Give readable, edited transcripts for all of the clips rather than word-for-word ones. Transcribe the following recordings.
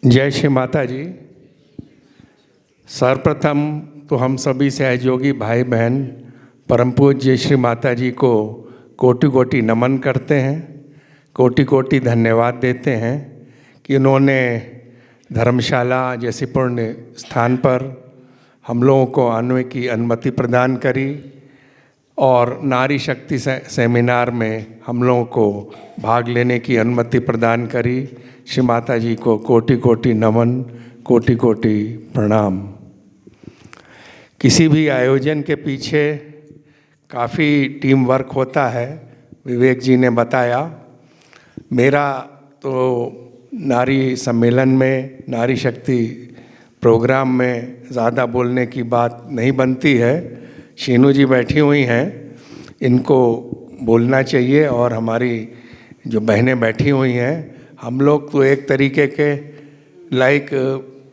जय श्री माता जी। सर्वप्रथम तो हम सभी सहयोगी भाई बहन परम पूज्य श्री माता जी को कोटि कोटि नमन करते हैं, कोटि कोटि धन्यवाद देते हैं कि उन्होंने धर्मशाला जैसे पुण्य स्थान पर हम लोगों को आने की अनुमति प्रदान करी और नारी शक्ति सेमिनार में हम लोगों को भाग लेने की अनुमति प्रदान करी। श्री माता जी को कोटि कोटि नमन, कोटि कोटि प्रणाम। किसी भी आयोजन के पीछे काफ़ी टीम वर्क होता है, विवेक जी ने बताया। मेरा तो नारी सम्मेलन में, नारी शक्ति प्रोग्राम में ज़्यादा बोलने की बात नहीं बनती है। शीनू जी बैठी हुई हैं, इनको बोलना चाहिए और हमारी जो बहनें बैठी हुई हैं, हम लोग तो एक तरीके के लाइक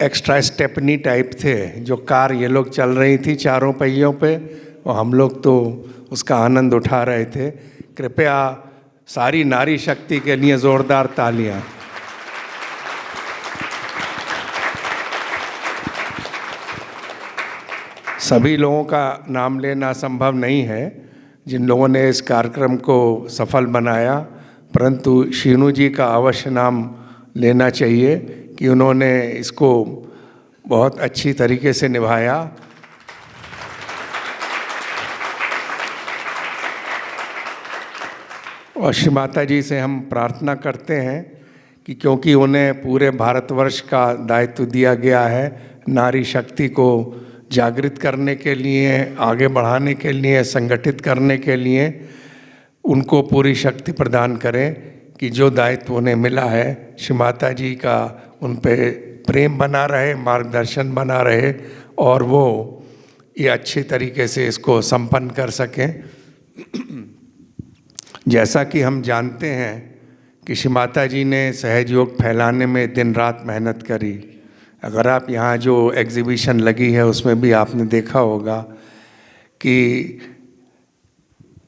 एक्स्ट्रा स्टेपनी टाइप थे। जो कार ये लोग चल रही थी चारों पहियों पे, और हम लोग तो उसका आनंद उठा रहे थे। कृपया सारी नारी शक्ति के लिए ज़ोरदार तालियां। सभी लोगों का नाम लेना संभव नहीं है जिन लोगों ने इस कार्यक्रम को सफल बनाया, परंतु शीनू जी का अवश्य नाम लेना चाहिए कि उन्होंने इसको बहुत अच्छी तरीके से निभाया। और श्री माता जी से हम प्रार्थना करते हैं कि क्योंकि उन्हें पूरे भारतवर्ष का दायित्व दिया गया है, नारी शक्ति को जागृत करने के लिए, आगे बढ़ाने के लिए, संगठित करने के लिए, उनको पूरी शक्ति प्रदान करें कि जो दायित्व उन्हें मिला है, श्री माता जी का उन पे प्रेम बना रहे, मार्गदर्शन बना रहे और वो ये अच्छे तरीके से इसको संपन्न कर सकें। जैसा कि हम जानते हैं कि श्री माता जी ने सहयोग फैलाने में दिन रात मेहनत करी। अगर आप यहाँ जो एग्जीबिशन लगी है उसमें भी आपने देखा होगा कि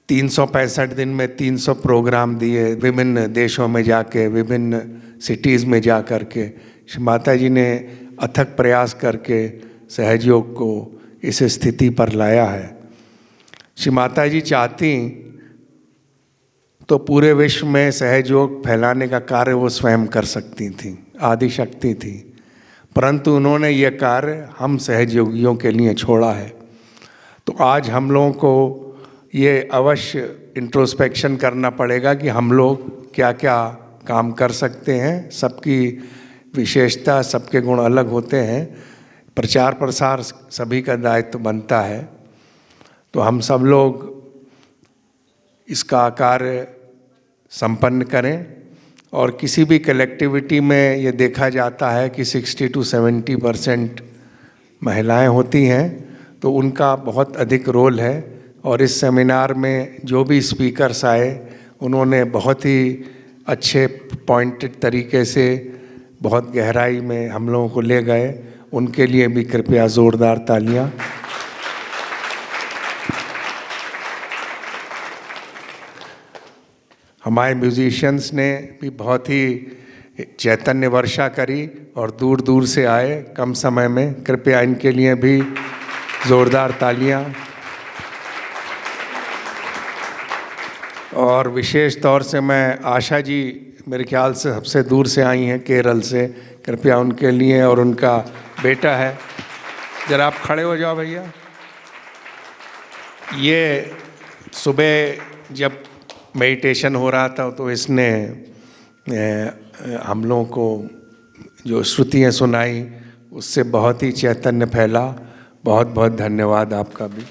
365 दिन में 300 प्रोग्राम दिए, विभिन्न देशों में जाके, विभिन्न सिटीज़ में जा कर के श्री माता जी ने अथक प्रयास करके सहयोग को इस स्थिति पर लाया है। श्री माता जी चाहती तो पूरे विश्व में सहयोग फैलाने का कार्य वो स्वयं कर सकती थी, आदि शक्ति थी, परंतु उन्होंने ये कार्य हम सहयोगियों के लिए छोड़ा है। तो आज हम लोगों को ये अवश्य इंट्रोस्पेक्शन करना पड़ेगा कि हम लोग क्या क्या काम कर सकते हैं। सबकी विशेषता, सबके गुण अलग होते हैं, प्रचार प्रसार सभी का दायित्व बनता है। तो हम सब लोग इसका कार्य संपन्न करें। और किसी भी कलेक्टिविटी में ये देखा जाता है कि 60 to 70% महिलाएं होती हैं, तो उनका बहुत अधिक रोल है। और इस सेमिनार में जो भी स्पीकर्स आए, उन्होंने बहुत ही अच्छे पॉइंटेड तरीके से बहुत गहराई में हम लोगों को ले गए। उनके लिए भी कृपया ज़ोरदार तालियां। हमारे म्यूजिशियंस ने भी बहुत ही चैतन्य वर्षा करी और दूर दूर से आए कम समय में। कृपया इनके लिए भी ज़ोरदार तालियां। और विशेष तौर से मैं आशा जी, मेरे ख्याल से सबसे दूर से आई हैं, केरल से। कृपया उनके लिए, और उनका बेटा है, जरा आप खड़े हो जाओ भैया। ये सुबह जब मेडिटेशन हो रहा था तो इसने हम लोगों को जो श्रुतियाँ सुनाई, उससे बहुत ही चैतन्य फैला। बहुत बहुत धन्यवाद आपका भी।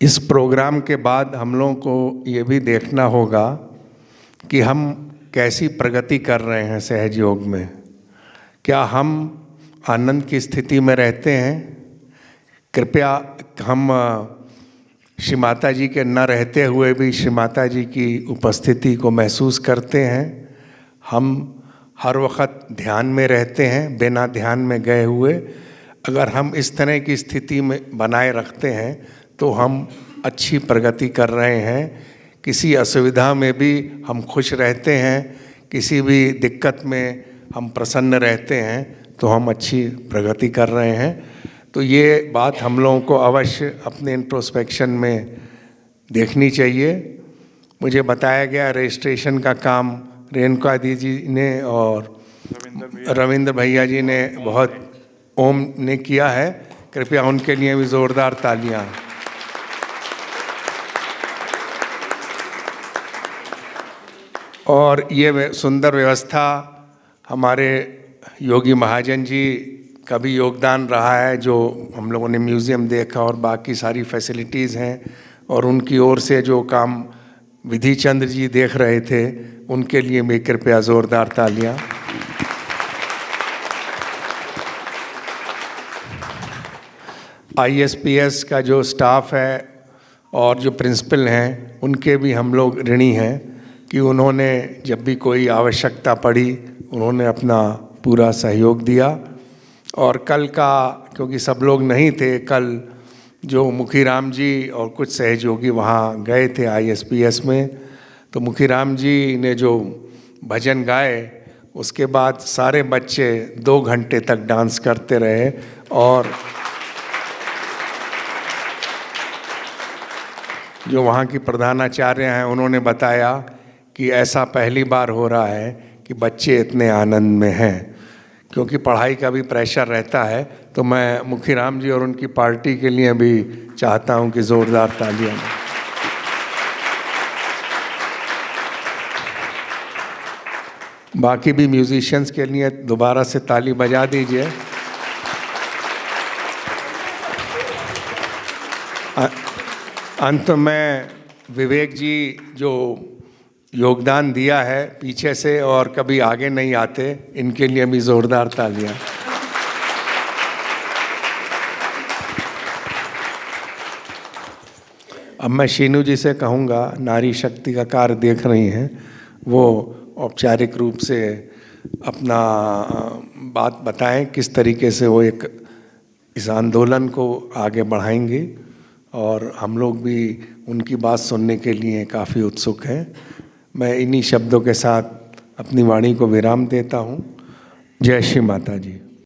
इस प्रोग्राम के बाद हम लोगों को ये भी देखना होगा कि हम कैसी प्रगति कर रहे हैं सहयोग में। क्या हम आनंद की स्थिति में रहते हैं? कृपया हम श्री माता जी के न रहते हुए भी श्री माता जी की उपस्थिति को महसूस करते हैं। हम हर वक्त ध्यान में रहते हैं, बिना ध्यान में गए हुए। अगर हम इस तरह की स्थिति में बनाए रखते हैं तो हम अच्छी प्रगति कर रहे हैं। किसी असुविधा में भी हम खुश रहते हैं, किसी भी दिक्कत में हम प्रसन्न रहते हैं, तो हम अच्छी प्रगति कर रहे हैं। तो ये बात हम लोगों को अवश्य अपने इंट्रोस्पेक्शन में देखनी चाहिए। मुझे बताया गया रजिस्ट्रेशन का काम रेणुका दीदी ने और रविंद्र भैया जी ने बहुत ओम ने किया है। कृपया उनके लिए भी जोरदार तालियां। और ये सुंदर व्यवस्था हमारे योगी महाजन जी का भी योगदान रहा है, जो हम लोगों ने म्यूज़ियम देखा और बाकी सारी फैसिलिटीज़ हैं, और उनकी ओर से जो काम विधि चंद्र जी देख रहे थे, उनके लिए भी कृपया ज़ोरदार तालियां। ISPS का जो स्टाफ है और जो प्रिंसिपल हैं, उनके भी हम लोग ऋणी हैं कि उन्होंने जब भी कोई आवश्यकता पड़ी उन्होंने अपना पूरा सहयोग दिया। और कल का, क्योंकि सब लोग नहीं थे, कल जो मुखीराम जी और कुछ सहयोगी वहाँ गए थे ISPS में, तो मुखीराम जी ने जो भजन गाए उसके बाद सारे बच्चे 2 घंटे तक डांस करते रहे। और जो वहाँ की प्रधानाचार्य हैं उन्होंने बताया कि ऐसा पहली बार हो रहा है कि बच्चे इतने आनंद में हैं, क्योंकि पढ़ाई का भी प्रेशर रहता है। तो मैं मुखीराम जी और उनकी पार्टी के लिए भी चाहता हूं कि ज़ोरदार तालियां। बाकी भी म्यूजिशियंस के लिए दोबारा से ताली बजा दीजिए। अंत में विवेक जी जो योगदान दिया है पीछे से और कभी आगे नहीं आते, इनके लिए भी ज़ोरदार तालियां। अब मैं शीनू जी से कहूँगा, नारी शक्ति का कार्य देख रही हैं, वो औपचारिक रूप से अपना बात बताएं, किस तरीके से वो इस आंदोलन को आगे बढ़ाएंगे। और हम लोग भी उनकी बात सुनने के लिए काफ़ी उत्सुक हैं। मैं इन्हीं शब्दों के साथ अपनी वाणी को विराम देता हूँ। जय श्री माता जी।